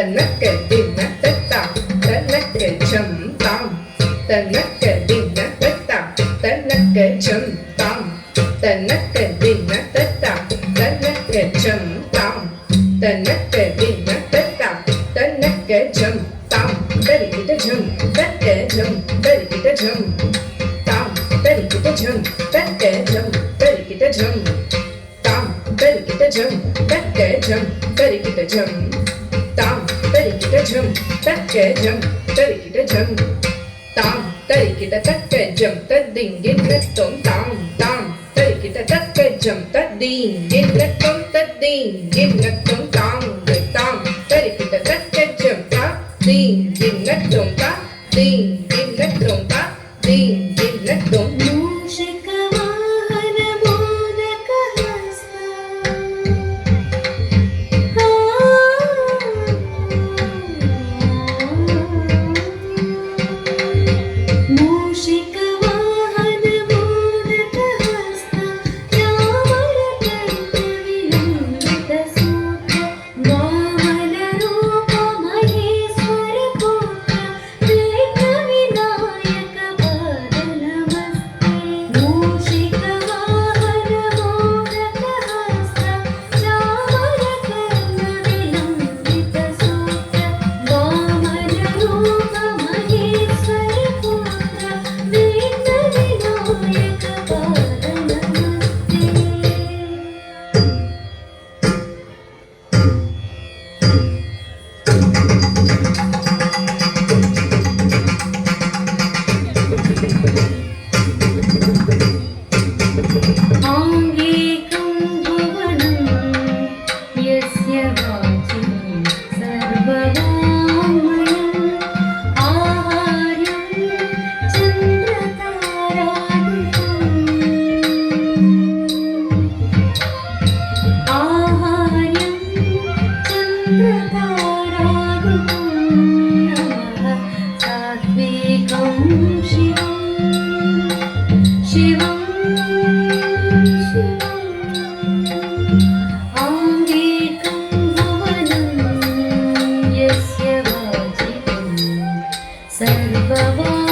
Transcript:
ತನ್ನಕ್ಕೆ ದಿನ ತತ್ತ ತನ್ನಕ್ಕೆ ಝಂ ತಾಂ ತನ್ನಕ್ಕೆ ದಿನ ತತ್ತ ತನ್ನಕ್ಕೆ ಝಂ ತಾಂ ತನ್ನಕ್ಕೆ ದಿನ ತತ್ತ ತನ್ನಕ್ಕೆ ಝಂ ತಾಂ ತನ್ನಕ್ಕೆ ದಿನ ತತ್ತ ತನ್ನಕ್ಕೆ ಝಂ ತಾಂ ತರಿಗಿಟ ಝಂ ತಕ್ಕೆ ಝಂ ತರಿಗಿಟ ಝಂ ತಾಂ ತರಿಗಿಟ ಝಂ ತಕ್ಕೆ ಝಂ ತರಿಗಿಟ ಝಂ ತಾಂ ತರಿಗಿಟ ಝಂ ತಕ್ಕೆ ಝಂ ತರಿಗಿಟ ಝಂ ತಾಂ ತರಿಗಿಟ ಝಂ ತಕ್ಕೆ ಝಂ ತರಿಗಿಟ ಝಂ ತಾಂ ತರಿಗಿಟ ತಕ್ಕೆ ಝಂ ತದ್ದಿಂಗಿನ್ನತ್ತೊಂ ತಾಂ ತಾಂ ತರಿಗಿಟ ತಕ್ಕೆ ಝಂ ತದ್ದಿಂಗಿನ್ನತ್ತೊಂ ತದ್ದಿಂಗಿನ್ನತ್ತೊಂ ತಾಂ ತಾಂ ತರಿಗಿಟ ತಕ್ಕೆ ಝಂ ತದ್ದಿಂಗಿನ್ನತ್ತೊಂ ತದ್ದಿಂಗಿನ್ನತ್ತೊಂ ತದ್ದಿಂಗಿನ್ನತ್ತೊಂ सर्ववा